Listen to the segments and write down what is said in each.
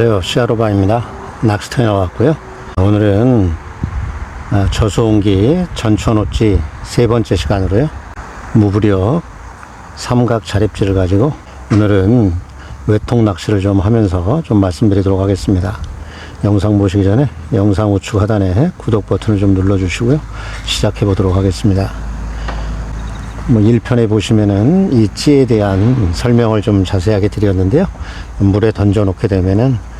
안녕하세요, 시아로바입니다. 낚시터에 나왔고요. 오늘은 저수온기 전천호찌 세 번째 시간으로요, 무부력 삼각 자립질을 가지고 오늘은 외통 낚시를 좀 하면서 좀 말씀드리도록 하겠습니다. 영상 보시기 전에 영상 우측 하단에 구독 버튼을 좀 눌러주시고요, 시작해 보도록 하겠습니다. 1편에 보시면은 이 찌에 대한 설명을 좀 자세하게 드렸는데요. 물에 던져 놓게 되면은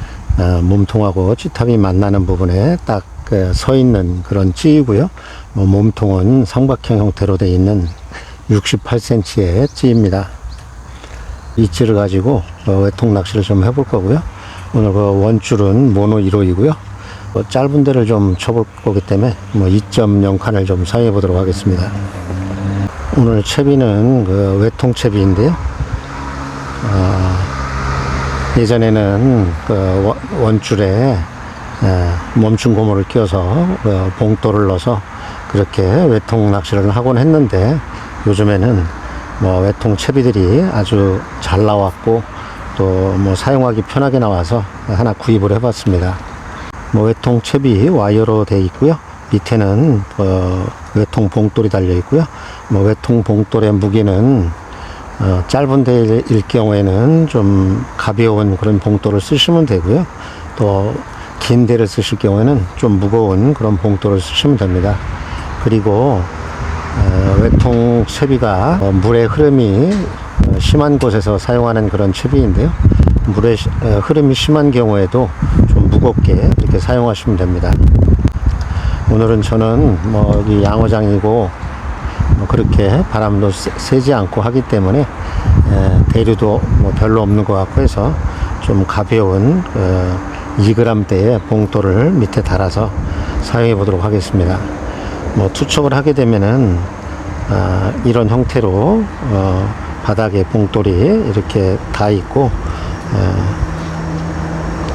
몸통하고 찌탑이 만나는 부분에 딱 서 있는 그런 찌이고요. 몸통은 삼각형 형태로 되어 있는 68cm의 찌입니다. 이 찌를 가지고 외통 낚시를 좀 해볼 거고요. 오늘 원줄은 모노 1호이고요. 짧은 데를 좀 쳐볼 거기 때문에 2.0칸을 좀 사용해 보도록 하겠습니다. 오늘 채비는 외통 채비인데요. 예전에는 원줄에 멈춘 고무를 끼워서 봉돌을 넣어서 그렇게 외통 낚시를 하곤 했는데, 요즘에는 외통 채비들이 아주 잘 나왔고 또 사용하기 편하게 나와서 하나 구입을 해봤습니다. 외통 채비 와이어로 되어 있고요. 밑에는 외통 봉돌이 달려 있고요. 외통 봉돌의 무게는 짧은 데일 경우에는 좀 가벼운 그런 봉돌을 쓰시면 되고요. 또 긴 데를 쓰실 경우에는 좀 무거운 그런 봉돌을 쓰시면 됩니다. 그리고 외통 채비가 물의 흐름이 심한 곳에서 사용하는 그런 채비인데요. 물의 흐름이 심한 경우에도 좀 무겁게 이렇게 사용하시면 됩니다. 오늘은 저는 여기 양어장이고 그렇게 바람도 세지 않고 하기 때문에 대류도 별로 없는 것 같고 해서 좀 가벼운 2g대의 봉돌을 밑에 달아서 사용해 보도록 하겠습니다. 투척을 하게 되면은 이런 형태로 바닥에 봉돌이 이렇게 다 있고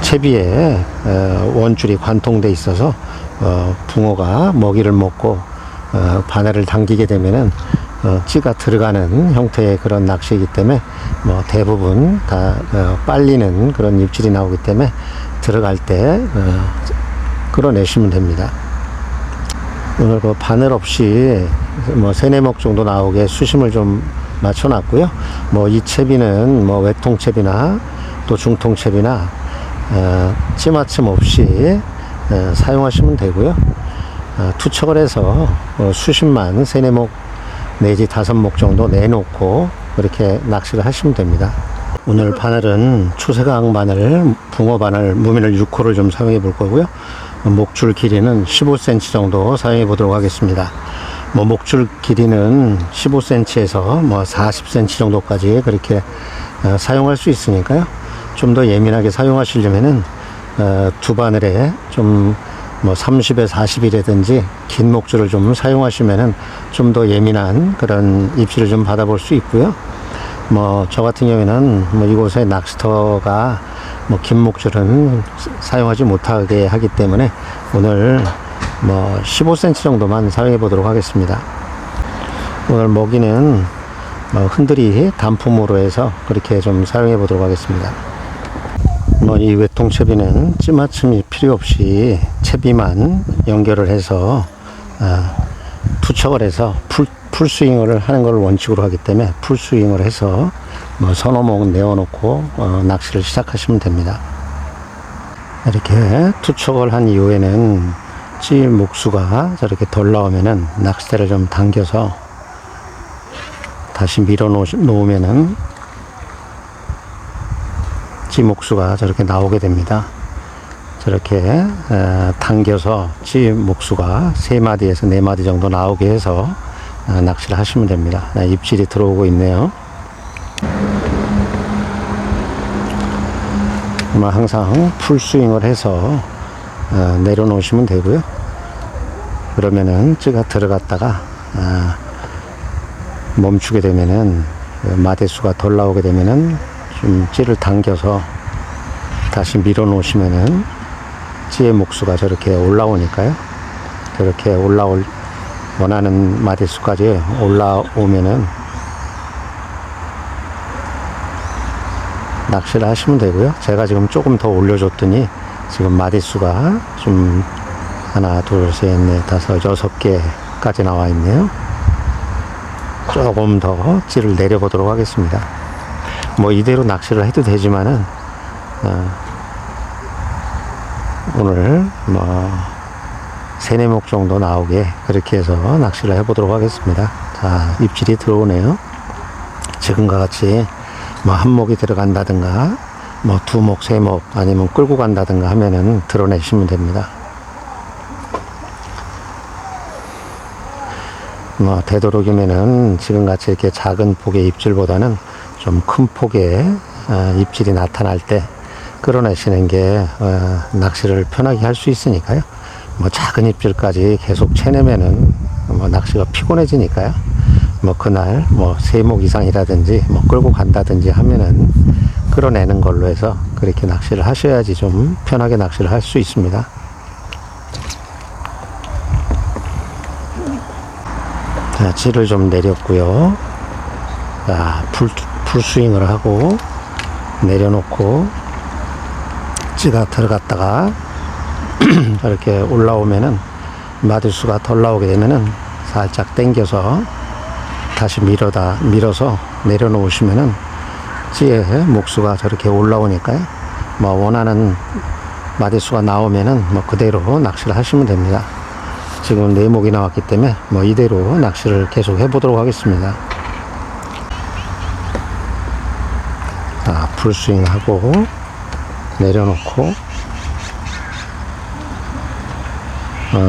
채비에 원줄이 관통돼 있어서 붕어가 먹이를 먹고 바늘을 당기게 되면은 찌가 들어가는 형태의 그런 낚시이기 때문에 대부분 다 빨리는 그런 입질이 나오기 때문에 들어갈 때 끌어내시면 됩니다. 오늘 바늘 없이 3-4목 정도 나오게 수심을 좀 맞춰 놨고요. 이 채비는 외통 채비나 또 중통 채비나 찌맞춤 없이 사용하시면 되고요. 투척을 해서 수심만 3-4목 내지 5목 정도 내놓고 그렇게 낚시를 하시면 됩니다. 오늘 바늘은 초세강 바늘, 붕어 바늘, 무민을 6호를 좀 사용해 볼 거고요. 목줄 길이는 15cm 정도 사용해 보도록 하겠습니다. 목줄 길이는 15cm에서 40cm 정도까지 그렇게 사용할 수 있으니까요. 좀 더 예민하게 사용하시려면은 두 바늘에 좀 30에 40이라든지 긴 목줄을 좀 사용하시면은 좀 더 예민한 그런 입질을 좀 받아볼 수 있고요. 저 같은 경우에는 이곳에 낚시터가 긴 목줄은 사용하지 못하게 하기 때문에 오늘 15cm 정도만 사용해 보도록 하겠습니다. 오늘 먹이는 흔들이 단품으로 해서 그렇게 좀 사용해 보도록 하겠습니다. 이 외통 채비는 찌맞춤이 필요 없이 채비만 연결을 해서 투척을 해서 풀스윙을 하는 걸 원칙으로 하기 때문에 풀스윙을 해서 서너 목 내어놓고 낚시를 시작하시면 됩니다. 이렇게 투척을 한 이후에는 찌 목수가 저렇게 덜 나오면은 낚싯대를 좀 당겨서 다시 밀어 놓으면은 찌 목수가 저렇게 나오게 됩니다. 저렇게 당겨서 찌 목수가 3마디에서 4마디 정도 나오게 해서 낚시를 하시면 됩니다. 입질이 들어오고 있네요. 항상 풀스윙을 해서 내려놓으시면 되고요. 그러면은 찌가 들어갔다가 멈추게 되면은 마대수가 덜 나오게 되면은 좀 찌를 당겨서 다시 밀어 놓으시면은 찌의 목수가 저렇게 올라오니까요. 저렇게 원하는 마대수까지 올라오면은 낚시를 하시면 되고요. 제가 지금 조금 더 올려줬더니 지금 마디수가 좀 하나, 둘, 셋, 넷, 다섯, 6개까지 나와 있네요. 조금 더 찌를 내려보도록 하겠습니다. 뭐 이대로 낚시를 해도 되지만은 오늘 뭐 3-4목 정도 나오게 그렇게 해서 낚시를 해보도록 하겠습니다. 자, 입질이 들어오네요. 지금과 같이 뭐 한 목이 들어간다든가 뭐 2목, 3목 아니면 끌고 간다든가 하면은 드러내시면 됩니다. 뭐 되도록이면은 지금같이 이렇게 작은 폭의 입질보다는 좀 큰 폭의 입질이 나타날 때 끌어내시는 게 낚시를 편하게 할 수 있으니까요. 뭐 작은 입질까지 계속 채내면은 뭐 낚시가 피곤해지니까요. 뭐 그날 뭐 3목 이상이라든지 뭐 끌고 간다든지 하면은 끌어내는 걸로 해서 그렇게 낚시를 하셔야지 좀 편하게 낚시를 할 수 있습니다. 자, 찌를 좀 내렸고요. 자, 풀스윙을 하고 내려놓고 찌가 들어갔다가 이렇게 올라오면은 마디수가 덜 나오게 되면은 살짝 당겨서 다시 밀어서 내려놓으시면은 찌의 목수가 저렇게 올라오니까요. 뭐 원하는 마디수가 나오면은 뭐 그대로 낚시를 하시면 됩니다. 지금 4목이 나왔기 때문에 뭐 이대로 낚시를 계속 해보도록 하겠습니다. 자, 풀스윙 하고 내려놓고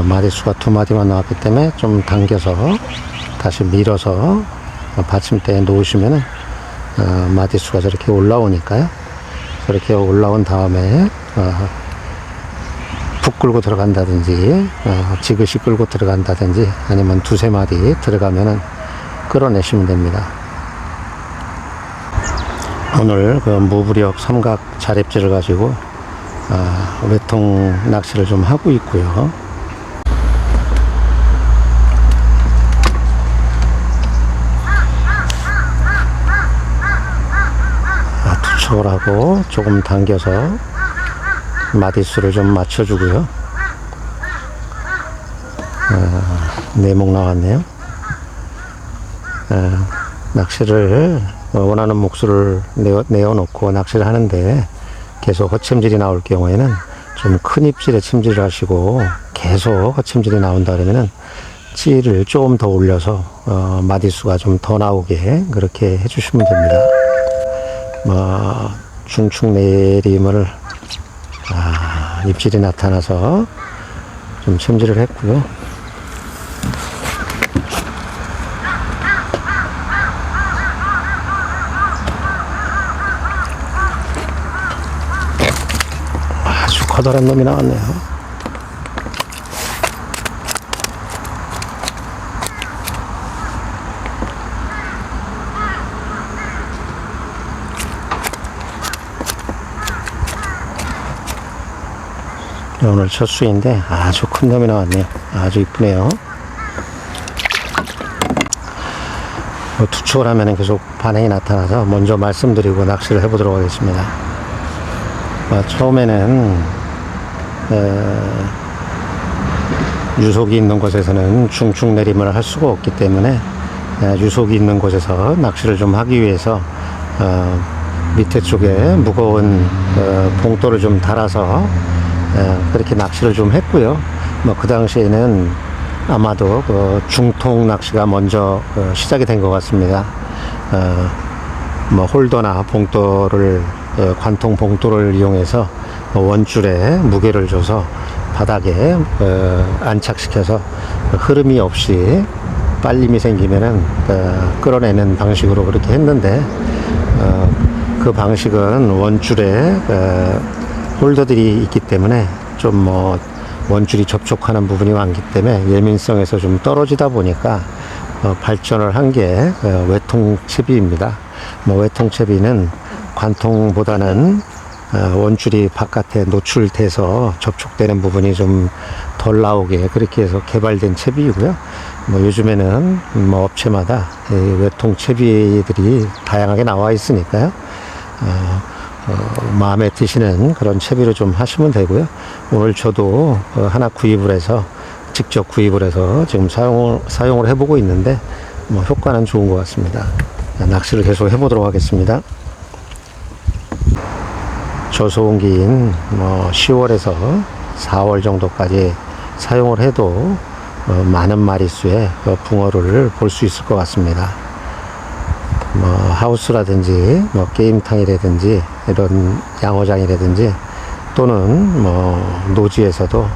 마디수가 2마디만 나왔기 때문에 좀 당겨서 다시 밀어서 받침대에 놓으시면은 마디수가 저렇게 올라오니까요. 저렇게 올라온 다음에 푹 끌고 들어간다든지 지그시 끌고 들어간다든지 아니면 2-3마디 들어가면은 끌어내시면 됩니다. 오늘 그 무부력 삼각 자랩질을 가지고 외통 낚시를 좀 하고 있고요. 투척을 하고 조금 당겨서 마디수를 좀 맞춰주고요. 4목 나왔네요. 낚시를 원하는 목수를 내어놓고 낚시를 하는데 계속 허챔질이 나올 경우에는 좀 큰 입질에 침질을 하시고 계속 허챔질이 나온다 그러면은 찌를 조금 더 올려서 마디수가 좀 더 나오게 그렇게 해주시면 됩니다. 뭐 중축 내림을 입질이 나타나서 좀 챔질을 했고요. 아주 커다란 놈이 나왔네요. 오늘 첫 수인데 아주 큰 놈이 나왔네요. 아주 이쁘네요. 투척을 하면 계속 반응이 나타나서 먼저 말씀드리고 낚시를 해보도록 하겠습니다. 처음에는 유속이 있는 곳에서는 중축 내림을 할 수가 없기 때문에 유속이 있는 곳에서 낚시를 좀 하기 위해서 밑에 쪽에 무거운 봉돌을 좀 달아서 그렇게 낚시를 좀 했고요. 뭐 그 당시에는 아마도 그 중통 낚시가 먼저 시작이 된 것 같습니다. 뭐 홀더나 봉돌을 관통 봉돌을 이용해서 원줄에 무게를 줘서 바닥에 안착시켜서 흐름이 없이 빨림이 생기면은 끌어내는 방식으로 그렇게 했는데 그 방식은 원줄에 홀더들이 있기 때문에 좀 뭐 원줄이 접촉하는 부분이 많기 때문에 예민성에서 좀 떨어지다 보니까 발전을 한 게 외통채비입니다. 뭐 외통채비는 관통보다는 원줄이 바깥에 노출돼서 접촉되는 부분이 좀 덜 나오게 그렇게 해서 개발된 채비이고요. 뭐 요즘에는 뭐 업체마다 외통채비들이 다양하게 나와 있으니까요. 마음에 드시는 그런 채비로 좀 하시면 되고요. 오늘 저도 하나 구입을 해서 직접 구입을 해서 지금 사용을 해보고 있는데 뭐 효과는 좋은 것 같습니다. 낚시를 계속 해보도록 하겠습니다. 저소온기인 뭐 10월에서 4월 정도까지 사용을 해도 많은 마리수의 붕어를 볼 수 있을 것 같습니다. 뭐 하우스라든지 뭐 게임탕이라든지 이런 양어장이라든지 또는 뭐 노지에서도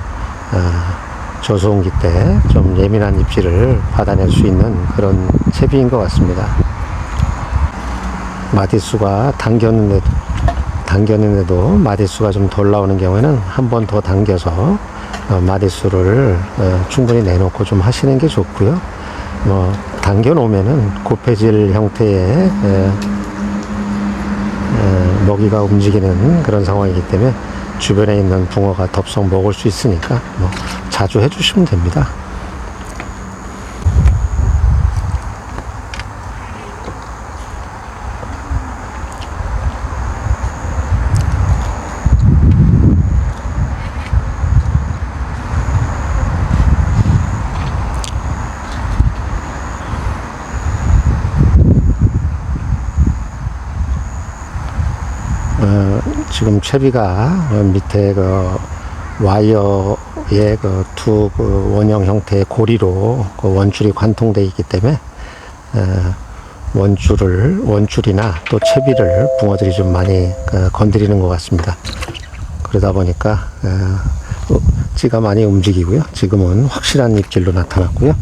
저소온기 때 좀 예민한 입질을 받아낼 수 있는 그런 채비인 것 같습니다. 마디수가 당겼는데도 마디수가 좀 덜 나오는 경우에는 한 번 더 당겨서 마디수를 충분히 내놓고 좀 하시는 게 좋고요. 뭐 당겨 놓으면은 곱해질 형태의 먹이가 움직이는 그런 상황이기 때문에 주변에 있는 붕어가 덥석 먹을 수 있으니까 뭐 자주 해주시면 됩니다. 지금 채비가 밑에 그 와이어의 두 원형 형태의 고리로 원줄이 관통되어 있기 때문에 원줄이나 또 채비를 붕어들이 좀 많이 건드리는 것 같습니다. 그러다 보니까 찌가 많이 움직이고요. 지금은 확실한 입질로 나타났고요.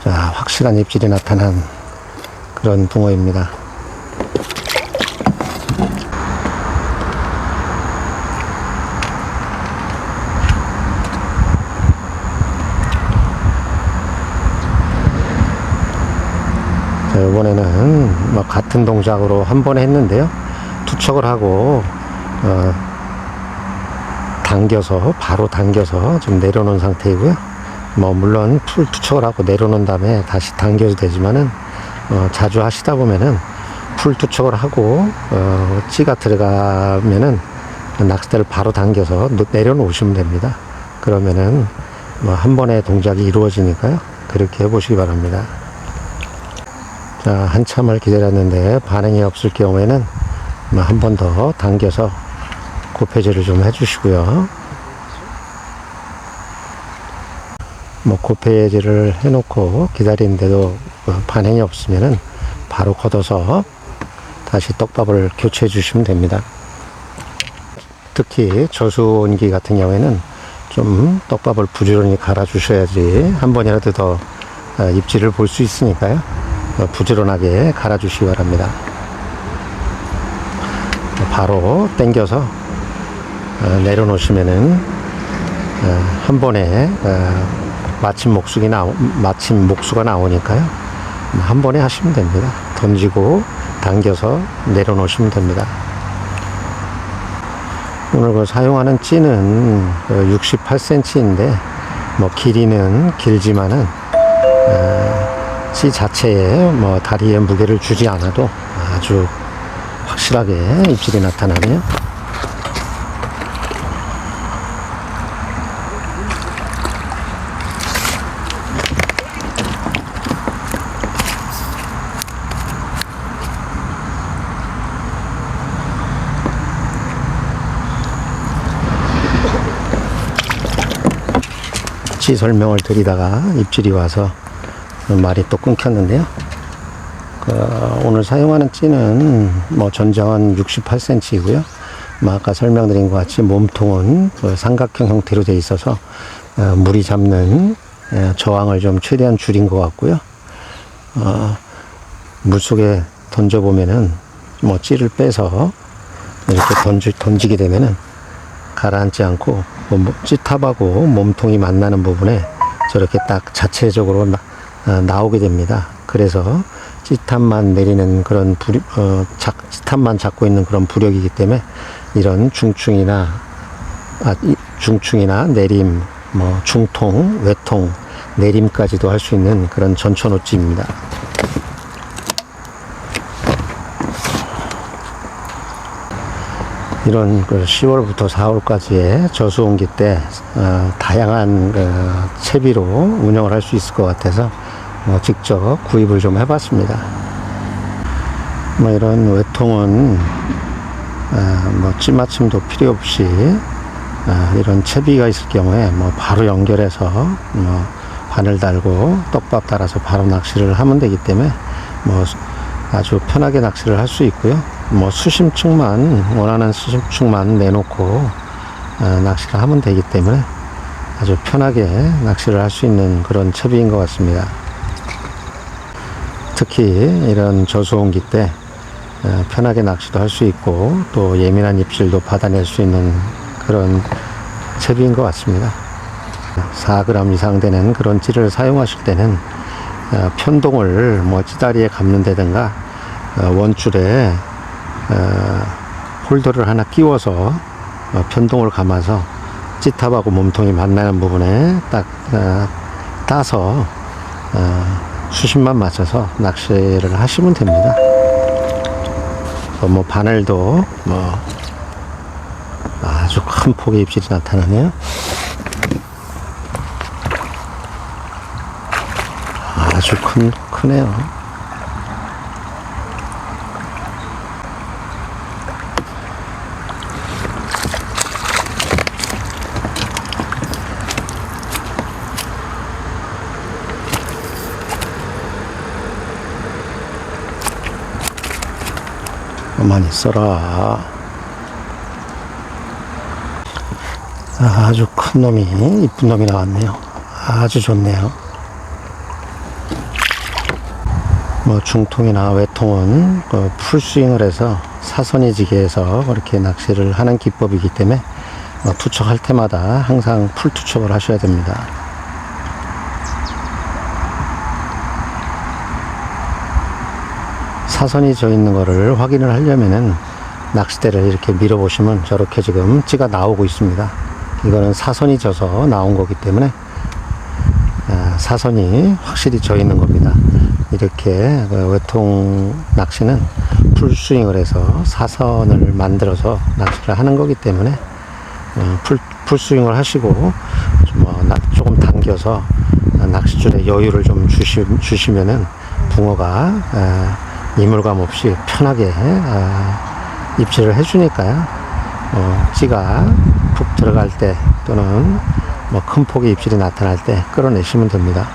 자, 확실한 입질이 나타난 그런 붕어입니다. 자, 이번에는 뭐 같은 동작으로 한 번 했는데요. 투척을 하고 바로 당겨서 좀 내려놓은 상태이고요. 뭐 물론 풀 투척을 하고 내려놓은 다음에 다시 당겨도 되지만은 자주 하시다 보면은 풀 투척을 하고 찌가 들어가면은 낚싯대를 바로 당겨서 내려놓으시면 됩니다. 그러면은 뭐 한 번의 동작이 이루어지니까요. 그렇게 해보시기 바랍니다. 자, 한참을 기다렸는데 반응이 없을 경우에는 한 번 더 당겨서 곱해질을 좀 해주시고요. 뭐 곱해질을 해놓고 기다리는데도 반응이 없으면은 바로 걷어서 다시 떡밥을 교체해 주시면 됩니다. 특히 저수온기 같은 경우에는 좀 떡밥을 부지런히 갈아 주셔야지 한 번이라도 더 입질을 볼 수 있으니까요. 부지런하게 갈아 주시기 바랍니다. 바로 당겨서 내려놓으시면은 한 번에 마침 목수가 나오니까요. 한 번에 하시면 됩니다. 던지고 당겨서 내려놓으시면 됩니다. 오늘 사용하는 찌는 68cm인데 뭐 길이는 길지만은 찌 자체에 뭐 다리에 무게를 주지 않아도 아주 확실하게 입질이 나타나네요. 찌 설명을 드리다가 입질이 와서 말이 또 끊겼는데요. 오늘 사용하는 찌는 뭐 전장은 68cm이고요. 아까 설명드린 것 같이 몸통은 삼각형 형태로 되어 있어서 물이 잡는 저항을 좀 최대한 줄인 것 같고요. 물속에 던져보면은 뭐 찌를 빼서 이렇게 던지게 되면은 가라앉지 않고 찌탑하고 몸통이 만나는 부분에 저렇게 딱 자체적으로 나오게 됩니다. 그래서 찌탑만 내리는 그런 찌탑만 잡고 있는 그런 부력이기 때문에 이런 중충이나 내림, 뭐 중통, 외통, 내림까지도 할 수 있는 그런 전천후지입니다. 이런 10월부터 4월까지의 저수온기 때 다양한 채비로 운영을 할 수 있을 것 같아서 직접 구입을 좀 해봤습니다. 이런 외통은 찌맞춤도 필요 없이 이런 채비가 있을 경우에 바로 연결해서 바늘 달고 떡밥 달아서 바로 낚시를 하면 되기 때문에 아주 편하게 낚시를 할 수 있고요. 수심층만, 원하는 수심층만 내놓고 낚시를 하면 되기 때문에 아주 편하게 낚시를 할 수 있는 그런 채비인 것 같습니다. 특히 이런 저수온기 때 편하게 낚시도 할 수 있고 또 예민한 입질도 받아낼 수 있는 그런 채비인 것 같습니다. 4g 이상 되는 그런 찌를 사용하실 때는 편동을 찌다리에 감는 데든가 원줄에 홀더를 하나 끼워서 편동을 감아서 찌탑하고 몸통이 만나는 부분에 딱 따서 수심만 맞춰서 낚시를 하시면 됩니다. 바늘도 아주 큰 폭의 입질이 나타나네요. 아주 크네요. 가만히 있어라. 아주 큰 놈이, 이쁜 놈이 나왔네요. 아주 좋네요. 중통이나 외통은 풀스윙을 해서 사선이 지게 해서 그렇게 낚시를 하는 기법이기 때문에 투척할 때마다 항상 풀 투척을 하셔야 됩니다. 사선이 져 있는 거를 확인을 하려면은 낚싯대를 이렇게 밀어보시면 저렇게 지금 찌가 나오고 있습니다. 이거는 사선이 져서 나온 거기 때문에 사선이 확실히 져 있는 겁니다. 이렇게 외통 낚시는 풀스윙을 해서 사선을 만들어서 낚시를 하는 거기 때문에 풀스윙을 하시고 조금 당겨서 낚싯줄에 여유를 좀 주시면은 붕어가 이물감 없이 편하게 입질을 해주니까요. 찌가 푹 들어갈 때 또는 큰 폭의 입질이 나타날 때 끌어내시면 됩니다.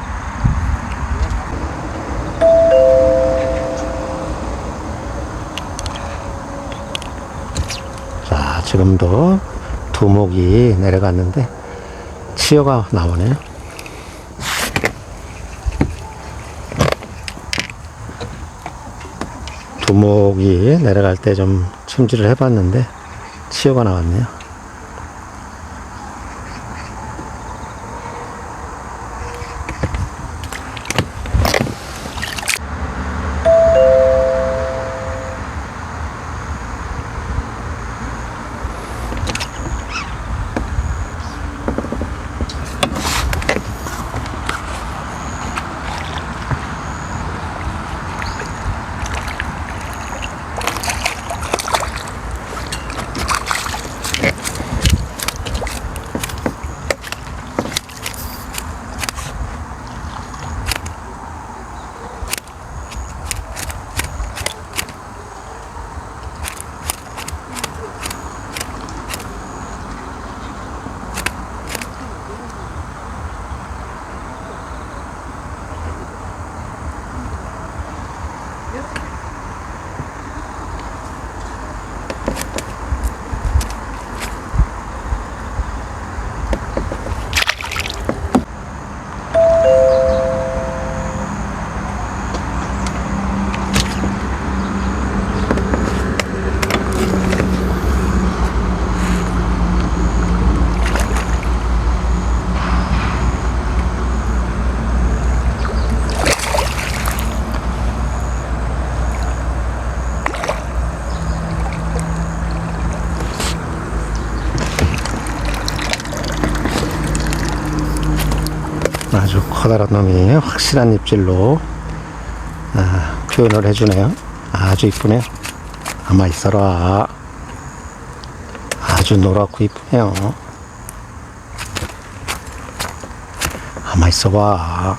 자, 지금도 두목이 내려갔는데 치어가 나오네요. 두목이 내려갈 때 좀 찜질을 해봤는데 치어가 나왔네요. 아주 커다란 놈이 확실한 입질로 표현을 해주네요. 아주 이쁘네요. 가만 있어라. 아주 노랗고 이쁘네요. 가만 있어봐.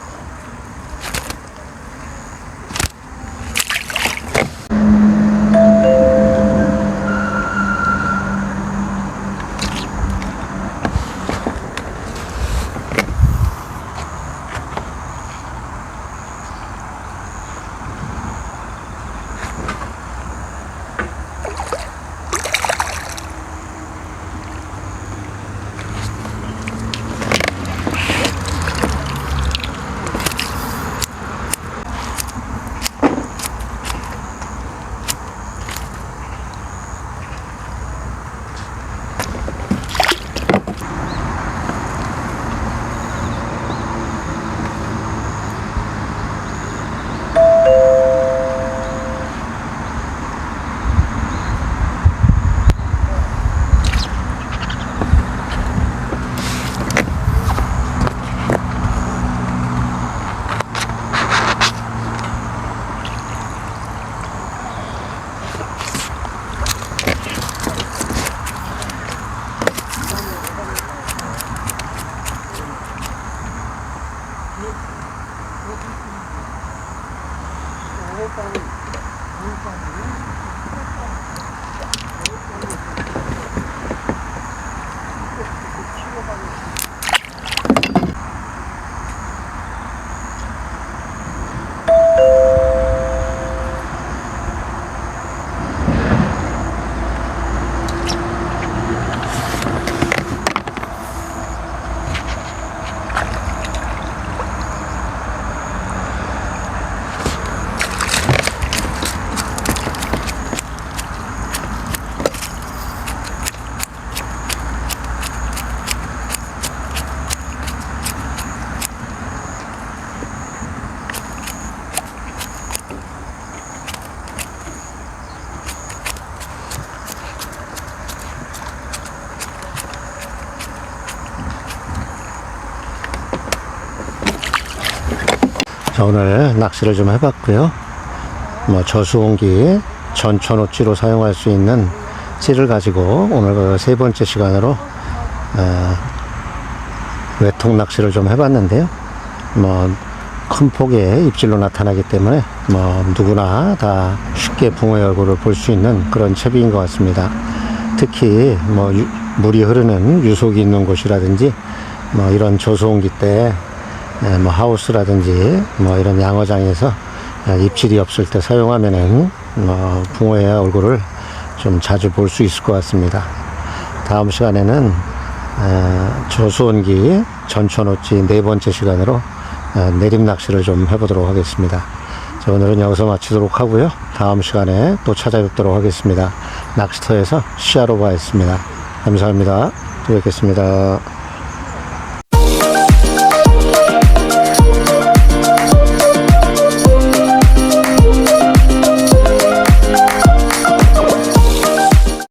자, 오늘 낚시를 좀 해봤고요. 저수온기 전천호찌로 사용할 수 있는 찌를 가지고 오늘 그 세 번째 시간으로 외통 낚시를 좀 해봤는데요. 큰 폭의 입질로 나타나기 때문에 누구나 다 쉽게 붕어의 얼굴을 볼 수 있는 그런 채비인 것 같습니다. 특히 물이 흐르는 유속이 있는 곳이라든지 이런 저수온기 때 하우스라든지 이런 양어장에서 입질이 없을 때 사용하면은 붕어의 얼굴을 좀 자주 볼 수 있을 것 같습니다. 다음 시간에는 저수온기 전천호찌 네 번째 시간으로 내림 낚시를 좀 해보도록 하겠습니다. 자, 오늘은 여기서 마치도록 하고요. 다음 시간에 또 찾아뵙도록 하겠습니다. 낚시터에서 시야로바였습니다. 감사합니다. 또 뵙겠습니다.